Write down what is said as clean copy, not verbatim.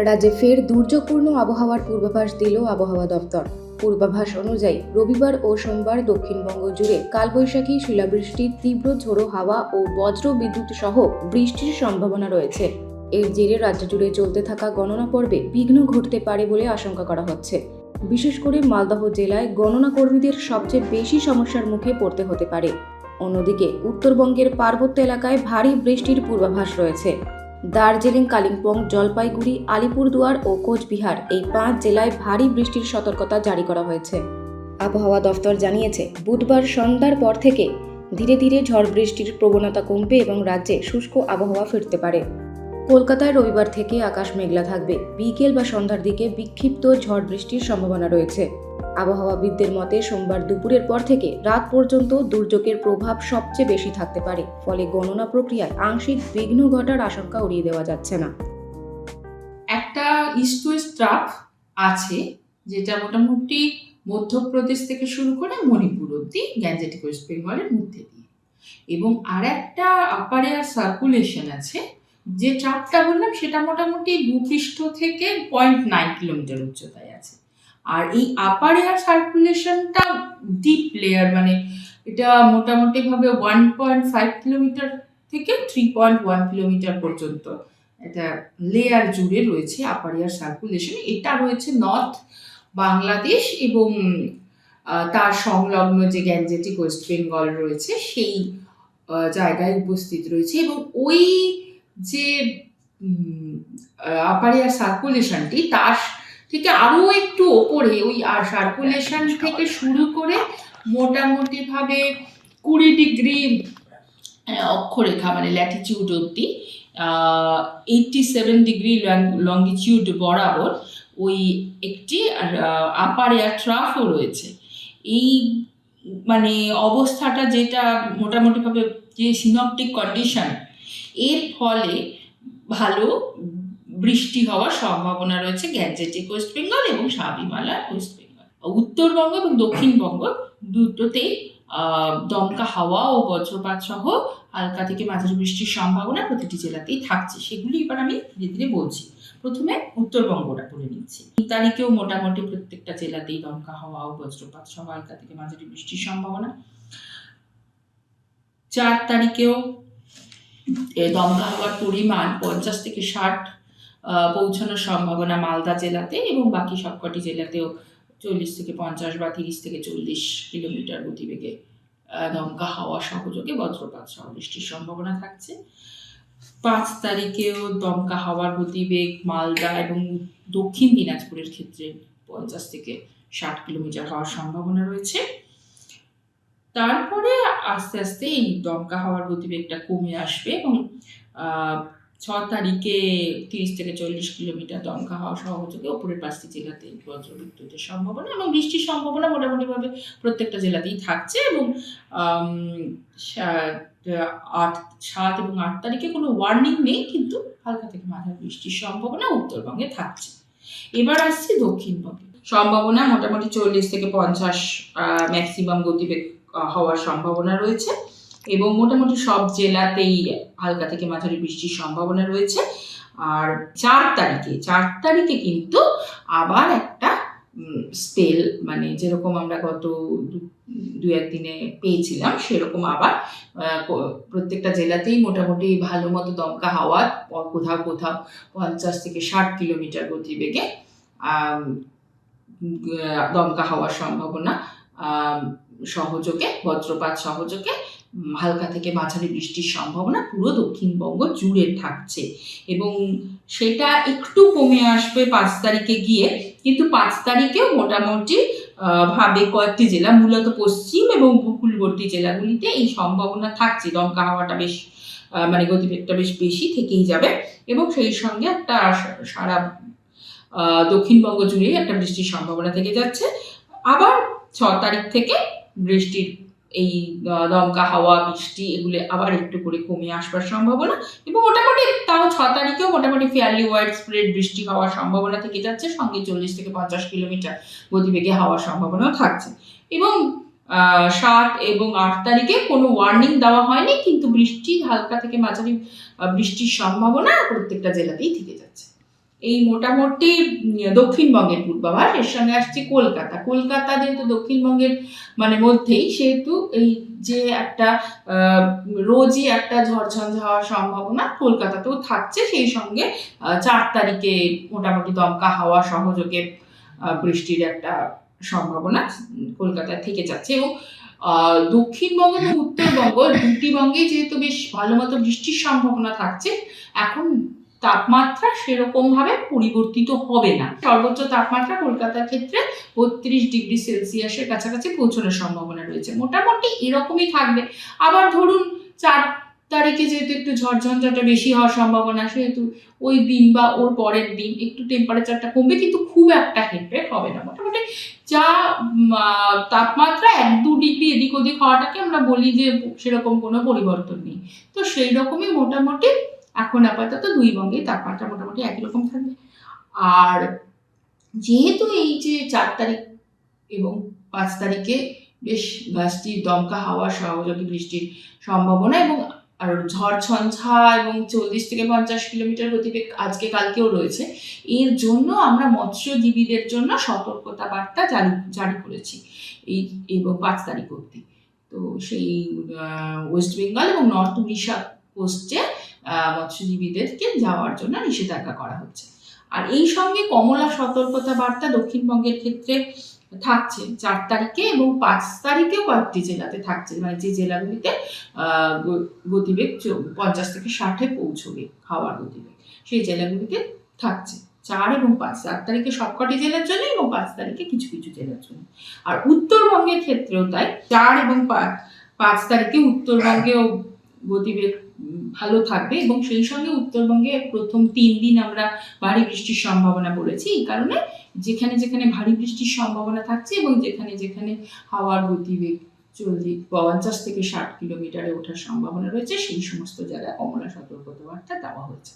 রাজ্যে ফের দুর্যোগপূর্ণ আবহাওয়ার পূর্বাভাস দিল আবহাওয়া দপ্তর। পূর্বাভাস অনুযায়ী রবিবার ও সোমবার দক্ষিণবঙ্গ জুড়ে কালবৈশাখী শিলাবৃষ্টির তীব্র ঝোড়ো হাওয়া ও বজ্র বিদ্যুৎ সহ বৃষ্টির সম্ভাবনা রয়েছে। এর জেরে রাজ্য জুড়ে চলতে থাকা গণনা পর্বে বিঘ্ন ঘটতে পারে বলে আশঙ্কা করা হচ্ছে। বিশেষ করে মালদহ জেলায় গণনা কর্মীদের সবচেয়ে বেশি সমস্যার মুখে পড়তে হতে পারে। অন্যদিকে উত্তরবঙ্গের পার্বত্য এলাকায় ভারী বৃষ্টির পূর্বাভাস রয়েছে। দার্জিলিং, কালিম্পং, জলপাইগুড়ি, আলিপুরদুয়ার ও কোচবিহার এই 5 জেলায় ভারী বৃষ্টির সতর্কতা জারি করা হয়েছে। আবহাওয়া দফতর জানিয়েছে, বুধবার সন্ধ্যার পর থেকে ধীরে ধীরে ঝড় বৃষ্টির প্রবণতা কমবে এবং রাজ্যে শুষ্ক আবহাওয়া ফিরতে পারে। কলকাতায় রবিবার থেকে আকাশ মেঘলা থাকবে। বিকেল বা সন্ধ্যার দিকে বিক্ষিপ্ত ঝড় বৃষ্টির সম্ভাবনা রয়েছে। আবহাওয়াবিদদের মতে সোমবার দুপুরের পর থেকে রাত পর্যন্ত দুর্যোগের প্রভাব সবচেয়ে বেশি থাকতে পারে। ফলে গণনা প্রক্রিয়ায় আংশিক বিঘ্ন ঘটার আশঙ্কা উড়িয়ে দেওয়া যাচ্ছে না। একটা ইস্ট ওয়েস্ট ট্রাফ আছে, যেটা মোটামুটি মধ্যপ্রদেশ থেকে শুরু করে মণিপুর অব্দি গ্যাঞ্জেটিক ওয়েস্ট বেঙ্গলের মধ্যে দিয়ে, এবং আর একটা আপার এয়ার সার্কুলেশন আছে। যে ট্রাফটা বললাম সেটা মোটামুটি ভূপৃষ্ঠ থেকে 0.9 কিলোমিটার উচ্চতায় আছে। আর এই আপার এয়ার সার্কুলেশনটা ডিপ লেয়ার, মানে এটা মোটামুটি ভাবে 1.5 কিলোমিটার থেকে 3.1 কিলোমিটার পর্যন্ত এটা লেয়ার জুড়ে রয়েছে আপার এয়ার সার্কুলেশন। এটা রয়েছে নর্থ বাংলাদেশ এবং তার সংলগ্ন যে গ্যাঞ্জেটিক ওয়েস্ট বেঙ্গল রয়েছে সেই জায়গায় উপস্থিত রয়েছে। এবং ওই যে আপার এয়ার সার্কুলেশনটি তার থেকে আরও একটু ওপরে ওই সার্কুলেশন থেকে শুরু করে মোটামুটি ভাবে 20 ডিগ্রি অক্ষরেখা মানে ল্যাটিটিউড অব্দি 87 ডিগ্রি লঙ্গিটিউড বরাবর ওই একটি আপার এয়ার ট্রাফও রয়েছে। এই মানে অবস্থাটা যেটা মোটামুটিভাবে যে সিনপটিক কন্ডিশন, এর ফলে ভালো বৃষ্টি হওয়ার সম্ভাবনা রয়েছে গ্যাঞ্জেটিক ওয়েস্ট বেঙ্গল এবং সাবিমালার ওয়েস্ট বেঙ্গল। উত্তরবঙ্গ এবং দক্ষিণবঙ্গ দুটোতেই দমকা হাওয়া ও বজ্রপাত সহ হালকা থেকে মাঝারি বৃষ্টির সম্ভাবনা প্রতিটি জেলাতেই থাকছে। সেগুলি এবার আমি ধীরে ধীরে বলছি। প্রথমে উত্তরবঙ্গটা বলে নিচ্ছি। 3 তারিখেও মোটামুটি প্রত্যেকটা জেলাতেই দমকা হাওয়া ও বজ্রপাত সহ হালকা থেকে মাঝারি বৃষ্টির সম্ভাবনা। 4 তারিখেও দমকা হাওয়ার পরিমাণ 50 থেকে 60 পৌঁছানোর সম্ভাবনা মালদা জেলাতে, এবং বাকি সবকটি জেলাতেও 40 থেকে 50 বা 30 থেকে 40 কিলোমিটার গতিবেগে দমকা হাওয়া সহযোগে বজ্রপাত সহ বৃষ্টির সম্ভাবনা থাকছে। 5 তারিখেও দমকা হাওয়ার গতিবেগ মালদা এবং দক্ষিণ দিনাজপুরের ক্ষেত্রে 50 থেকে 60 কিলোমিটার হওয়ার সম্ভাবনা রয়েছে। তারপরে আস্তে আস্তে এই দমকা হাওয়ার গতিবেগটা কমে আসবে এবং 6 তারিখে 30 থেকে 40 কিলোমিটার দমকা হাওয়া সহযোগে ওপরের 5টি জেলাতে বজ্রবিদ্যুতের সম্ভাবনা এবং বৃষ্টির সম্ভাবনা মোটামুটিভাবে প্রত্যেকটা জেলাতেই থাকছে। এবং 7 এবং 8 তারিখে কোনো ওয়ার্নিং নেই, কিন্তু হালকা থেকে মাঝারি বৃষ্টির সম্ভাবনা উত্তরবঙ্গে থাকছে। এবার আসছি দক্ষিণবঙ্গে। সম্ভাবনা মোটামুটি 40 থেকে 50 ম্যাক্সিমাম গতিবেগ হওয়ার সম্ভাবনা রয়েছে এবং মোটামুটি সব জেলাতেই হালকা থেকে মাঝারি বৃষ্টির সম্ভাবনা রয়েছে। আর 4 তারিখে কিন্তু আবার একটা স্পেল, মানে যেরকম আমরা গত 2-1 দিনে পেয়েছিলাম সেরকম আবার প্রত্যেকটা জেলাতেই মোটামুটি ভালো মতো দমকা হাওয়া, কোথাও কোথাও 50 থেকে 60 কিলোমিটার গতিবেগে দমকা হওয়ার সম্ভাবনা সহযোগে বজ্রপাত সহযোগে হালকা থেকে মাঝারি বৃষ্টির সম্ভাবনা পুরো দক্ষিণবঙ্গ জুড়ে থাকছে। এবং সেটা একটু কমে আসবে 5 তারিখে গিয়ে, কিন্তু 5 তারিখেও মোটামুটি ভাবে কয়েকটি জেলা, মূলত পশ্চিম এবং উপকূলবর্তী জেলাগুলিতে এই সম্ভাবনা থাকছে। দমকা হাওয়াটা বেশ মানে গতিবেগটা বেশ বেশি থেকেই যাবে এবং সেই সঙ্গে একটা সারা দক্ষিণবঙ্গ জুড়ে একটা বৃষ্টির সম্ভাবনা থেকে যাচ্ছে। আবার 6 তারিখ থেকে বৃষ্টির এই দমকা হাওয়া বৃষ্টি এগুলো আবার একটু করে কমে আসবার সম্ভাবনা, এবং মোটামুটি তাও 6 তারিখেও মোটামুটি ফেয়ারলি ওয়াইড স্প্রেড বৃষ্টি হওয়ার সম্ভাবনা থেকে যাচ্ছে, সঙ্গে 40 থেকে 50 কিলোমিটার গতিবেগে হওয়ার সম্ভাবনাও থাকছে। এবং 7 এবং 8 তারিখে কোনো ওয়ার্নিং দেওয়া হয়নি, কিন্তু বৃষ্টি হালকা থেকে মাঝারি বৃষ্টির সম্ভাবনা প্রত্যেকটা জেলাতেই থেকে যাচ্ছে। এই মোটামুটি দক্ষিণবঙ্গের পূর্বাভাস। এর সঙ্গে আসছে কলকাতা। কলকাতা যেহেতু দক্ষিণবঙ্গের মধ্যেই, সেহেতু এই যে একটা রোজই একটা ঝড়ঝঞ্ঝা হওয়ার সম্ভাবনা কলকাতাতেও থাকছে। সেই সঙ্গে 4 তারিখে মোটামুটি দমকা হাওয়া সহযোগে বৃষ্টির একটা সম্ভাবনা কলকাতায় থেকে যাচ্ছে। এবং দক্ষিণবঙ্গ এবং উত্তরবঙ্গ দুটি বঙ্গেই যেহেতু বেশ ভালো মতো বৃষ্টির সম্ভাবনা থাকছে, এখন তাপমাত্রা সেরকম ভাবে পরিবর্তিত হবে না। সর্বোচ্চ তাপমাত্রা কলকাতার ক্ষেত্রে 32°C কাছাকাছি পৌঁছানোর সম্ভাবনা রয়েছে। মোটামুটি এরকমই থাকবে। আবার ধরুন 4 তারিখে যেহেতু একটু ঝড়ঝঞ্ঝাটা বেশি হওয়ার সম্ভাবনা, সেহেতু ওই দিন বা ওর পরের দিন একটু টেম্পারেচারটা কমবে, কিন্তু খুব একটা হেরফের হবে না। মোটামুটি যা তাপমাত্রা 1-2 ডিগ্রি এদিক ওদিক হওয়াটাকে আমরা বলি যে সেরকম কোনো পরিবর্তন নেই। তো সেই রকমই মোটামুটি এখন আপাতত দুই বঙ্গে তাপমাত্রা মোটামুটি একই রকম থাকবে। আর যেহেতু এই যে 4 তারিখ এবং 5 তারিখে বেশ গাছটির দমকা হাওয়া সহযোগী বৃষ্টির সম্ভাবনা এবং আর ঝড়-ঝঞ্ঝা এবং 40-50 কিলোমিটার গতিবেগ আজকে কালকেও রয়েছে। এর জন্য আমরা মৎস্যজীবীদের জন্য সতর্কতা বার্তা জারি করেছি এবং 5 তারিখ অবধি। তো সেই ওয়েস্ট বেঙ্গল এবং নর্থ উড়িষ্যা কোস্টে মৎস্যজীবীদেরকে যাওয়ার জন্য নিষেধাজ্ঞা করা হচ্ছে। আর এই সঙ্গে কমলা সতর্কতা বার্তা দক্ষিণবঙ্গের ক্ষেত্রে থাকছে 4 তারিখে এবং 5 তারিখেও কয়েকটি জেলাতে থাকছে, মানে যে জেলাগুলিতে গতিবেগ 50-60 পৌঁছবে হাওয়ার গতিবেগ, সেই জেলাগুলিতে থাকছে 4 এবং 5। 4 তারিখে সবকটি জেলার জন্য এবং 5 তারিখে কিছু কিছু জেলার জন্য। আর উত্তরবঙ্গের ক্ষেত্রেও তাই, 4 এবং 5 তারিখে উত্তরবঙ্গেও গতিবেগ ভালো থাকবে এবং সেই সঙ্গে উত্তরবঙ্গে প্রথম 3 দিন আমরা ভারী বৃষ্টির সম্ভাবনা বলেছি। এই কারণে যেখানে যেখানে ভারী বৃষ্টির সম্ভাবনা থাকছে এবং যেখানে যেখানে হাওয়ার গতিবেগ 50-60 কিলোমিটারে ওঠার সম্ভাবনা রয়েছে, সেই সমস্ত জায়গায় কমলা সতর্কতা বার্তা দেওয়া হয়েছে।